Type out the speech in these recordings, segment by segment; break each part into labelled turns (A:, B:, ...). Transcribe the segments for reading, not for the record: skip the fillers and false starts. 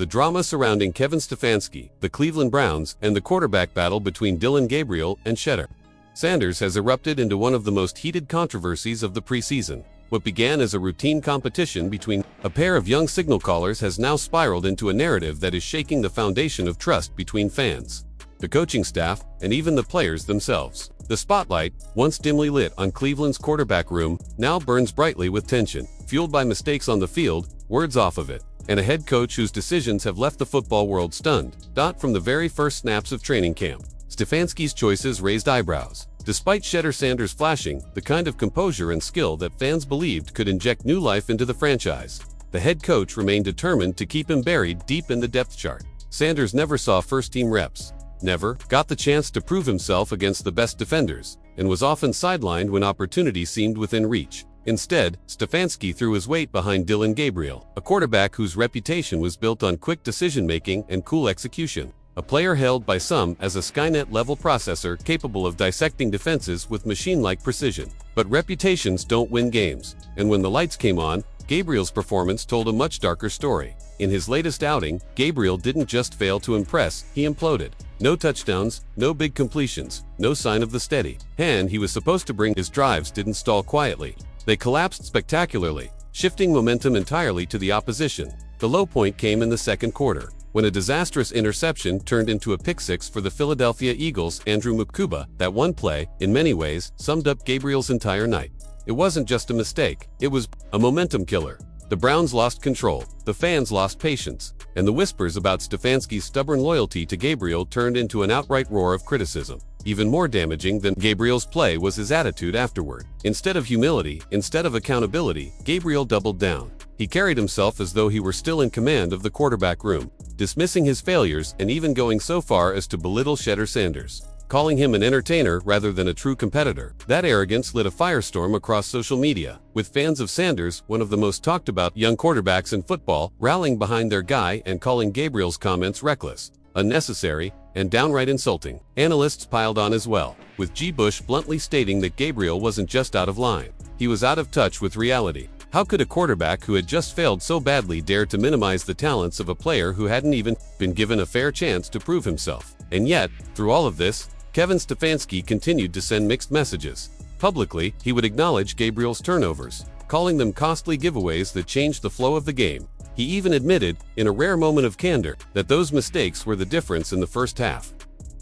A: the drama surrounding Kevin Stefanski, the Cleveland Browns, and the quarterback battle between Dillon Gabriel and Shedeur. Sanders has erupted into one of the most heated controversies of the preseason. What began as a routine competition between a pair of young signal callers has now spiraled into a narrative that is shaking the foundation of trust between fans, the coaching staff, and even the players themselves. The spotlight, once dimly lit on Cleveland's quarterback room, now burns brightly with tension, fueled by mistakes on the field, words off of it, and a head coach whose decisions have left the football world stunned. From the very first snaps of training camp, Stefanski's choices raised eyebrows. Despite Shedeur Sanders flashing the kind of composure and skill that fans believed could inject new life into the franchise, the head coach remained determined to keep him buried deep in the depth chart. Sanders never saw first-team reps, never got the chance to prove himself against the best defenders, and was often sidelined when opportunity seemed within reach. Instead, Stefanski threw his weight behind Dillon Gabriel, a quarterback whose reputation was built on quick decision-making and cool execution. A player hailed by some as a Skynet-level processor capable of dissecting defenses with machine-like precision. But reputations don't win games, and when the lights came on, Gabriel's performance told a much darker story. In his latest outing, Gabriel didn't just fail to impress, he imploded. No touchdowns, no big completions, no sign of the steady hand he was supposed to bring. His drives didn't stall quietly. They collapsed spectacularly, shifting momentum entirely to the opposition. The low point came in the second quarter, when a disastrous interception turned into a pick-six for the Philadelphia Eagles' Andrew Mukuba. That one play, in many ways, summed up Gabriel's entire night. It wasn't just a mistake, it was a momentum killer. The Browns lost control, the fans lost patience, and the whispers about Stefanski's stubborn loyalty to Gabriel turned into an outright roar of criticism. Even more damaging than Gabriel's play was his attitude afterward. Instead of humility, instead of accountability, Gabriel doubled down. He carried himself as though he were still in command of the quarterback room, dismissing his failures and even going so far as to belittle Shedeur Sanders, calling him an entertainer rather than a true competitor. That arrogance lit a firestorm across social media, with fans of Sanders, one of the most talked about young quarterbacks in football, rallying behind their guy and calling Gabriel's comments reckless, unnecessary, and downright insulting. Analysts piled on as well, with G. Bush bluntly stating that Gabriel wasn't just out of line, he was out of touch with reality. How could a quarterback who had just failed so badly dare to minimize the talents of a player who hadn't even been given a fair chance to prove himself? And yet, through all of this, Kevin Stefanski continued to send mixed messages. Publicly, he would acknowledge Gabriel's turnovers, calling them costly giveaways that changed the flow of the game. He even admitted, in a rare moment of candor, that those mistakes were the difference in the first half.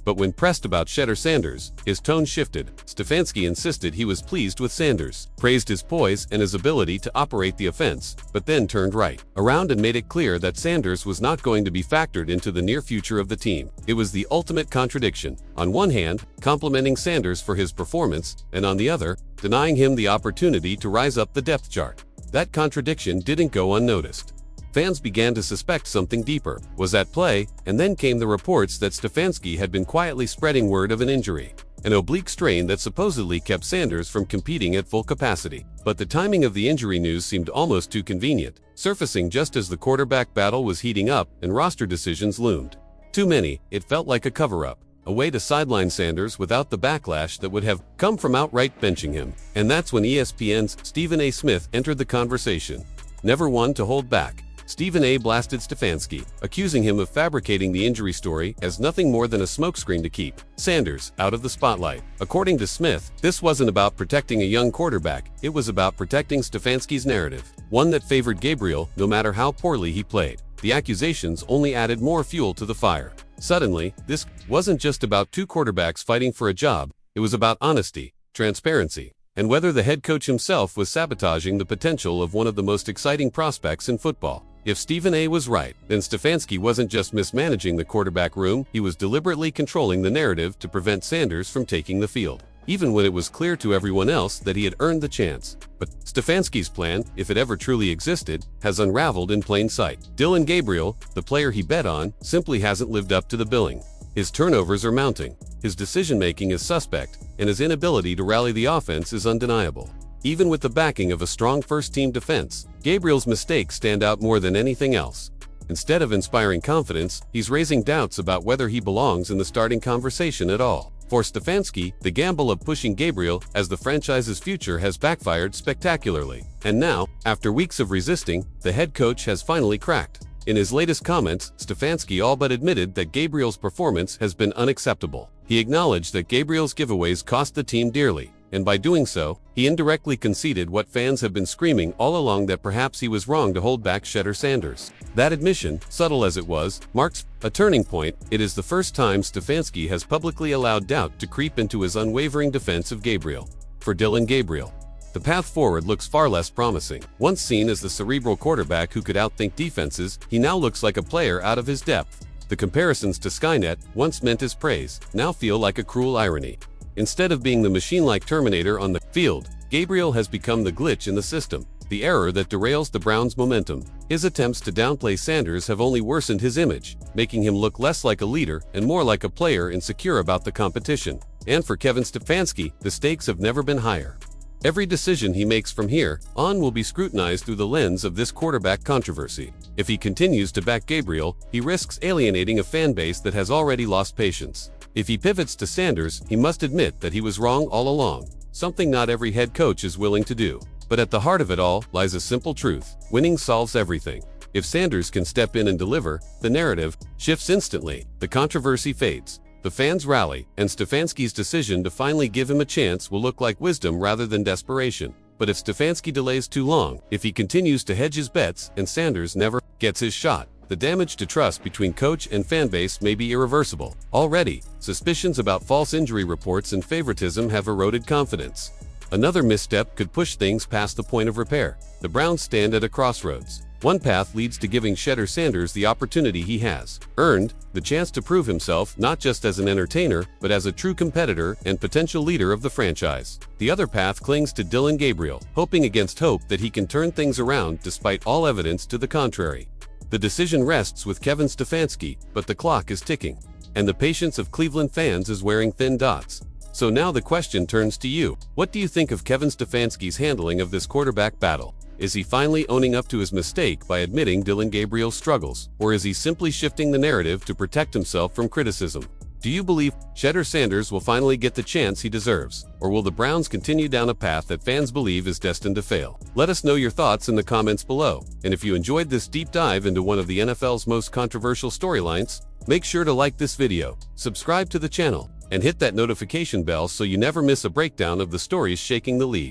A: But when pressed about Shedeur Sanders, his tone shifted. Stefanski insisted he was pleased with Sanders, praised his poise and his ability to operate the offense, but then turned right around and made it clear that Sanders was not going to be factored into the near future of the team. It was the ultimate contradiction. On one hand, complimenting Sanders for his performance, and on the other, denying him the opportunity to rise up the depth chart. That contradiction didn't go unnoticed. Fans began to suspect something deeper was at play, and then came the reports that Stefanski had been quietly spreading word of an injury, an oblique strain that supposedly kept Sanders from competing at full capacity. But the timing of the injury news seemed almost too convenient, surfacing just as the quarterback battle was heating up and roster decisions loomed. Too many, it felt like a cover-up, a way to sideline Sanders without the backlash that would have come from outright benching him. And that's when ESPN's Stephen A. Smith entered the conversation. Never one to hold back, Stephen A. blasted Stefanski, accusing him of fabricating the injury story as nothing more than a smokescreen to keep Sanders out of the spotlight. According to Smith, this wasn't about protecting a young quarterback, it was about protecting Stefanski's narrative, one that favored Gabriel no matter how poorly he played. The accusations only added more fuel to the fire. Suddenly, this wasn't just about two quarterbacks fighting for a job, it was about honesty, transparency, and whether the head coach himself was sabotaging the potential of one of the most exciting prospects in football. If Stephen A. was right, then Stefanski wasn't just mismanaging the quarterback room, he was deliberately controlling the narrative to prevent Sanders from taking the field, even when it was clear to everyone else that he had earned the chance. But Stefanski's plan, if it ever truly existed, has unraveled in plain sight. Dillon Gabriel, the player he bet on, simply hasn't lived up to the billing. His turnovers are mounting, his decision-making is suspect, and his inability to rally the offense is undeniable. Even with the backing of a strong first-team defense, Gabriel's mistakes stand out more than anything else. Instead of inspiring confidence, he's raising doubts about whether he belongs in the starting conversation at all. For Stefanski, the gamble of pushing Gabriel as the franchise's future has backfired spectacularly. And now, after weeks of resisting, the head coach has finally cracked. In his latest comments, Stefanski all but admitted that Gabriel's performance has been unacceptable. He acknowledged that Gabriel's giveaways cost the team dearly, and by doing so, he indirectly conceded what fans have been screaming all along, that perhaps he was wrong to hold back Shedeur Sanders. That admission, subtle as it was, marks a turning point. It is the first time Stefanski has publicly allowed doubt to creep into his unwavering defense of Gabriel. For Dillon Gabriel, the path forward looks far less promising. Once seen as the cerebral quarterback who could outthink defenses, he now looks like a player out of his depth. The comparisons to Skynet, once meant as praise, now feel like a cruel irony. Instead of being the machine-like Terminator on the field, Gabriel has become the glitch in the system, the error that derails the Browns' momentum. His attempts to downplay Sanders have only worsened his image, making him look less like a leader and more like a player insecure about the competition. And for Kevin Stefanski, the stakes have never been higher. Every decision he makes from here on will be scrutinized through the lens of this quarterback controversy. If he continues to back Gabriel, he risks alienating a fan base that has already lost patience. If he pivots to Sanders, he must admit that he was wrong all along, something not every head coach is willing to do. But at the heart of it all lies a simple truth: winning solves everything. If Sanders can step in and deliver, the narrative shifts instantly, the controversy fades, the fans rally, and Stefanski's decision to finally give him a chance will look like wisdom rather than desperation. But if Stefanski delays too long, if he continues to hedge his bets and Sanders never gets his shot, the damage to trust between coach and fanbase may be irreversible. Already, suspicions about false injury reports and favoritism have eroded confidence. Another misstep could push things past the point of repair. The Browns stand at a crossroads. One path leads to giving Shedeur Sanders the opportunity he has earned, the chance to prove himself not just as an entertainer, but as a true competitor and potential leader of the franchise. The other path clings to Dillon Gabriel, hoping against hope that he can turn things around despite all evidence to the contrary. The decision rests with Kevin Stefanski, but the clock is ticking, and the patience of Cleveland fans is wearing thin dots. So now the question turns to you. What do you think of Kevin Stefanski's handling of this quarterback battle? Is he finally owning up to his mistake by admitting Dillon Gabriel's struggles, or is he simply shifting the narrative to protect himself from criticism? Do you believe Shedeur Sanders will finally get the chance he deserves, or will the Browns continue down a path that fans believe is destined to fail? Let us know your thoughts in the comments below, and if you enjoyed this deep dive into one of the NFL's most controversial storylines, make sure to like this video, subscribe to the channel, and hit that notification bell so you never miss a breakdown of the stories shaking the league.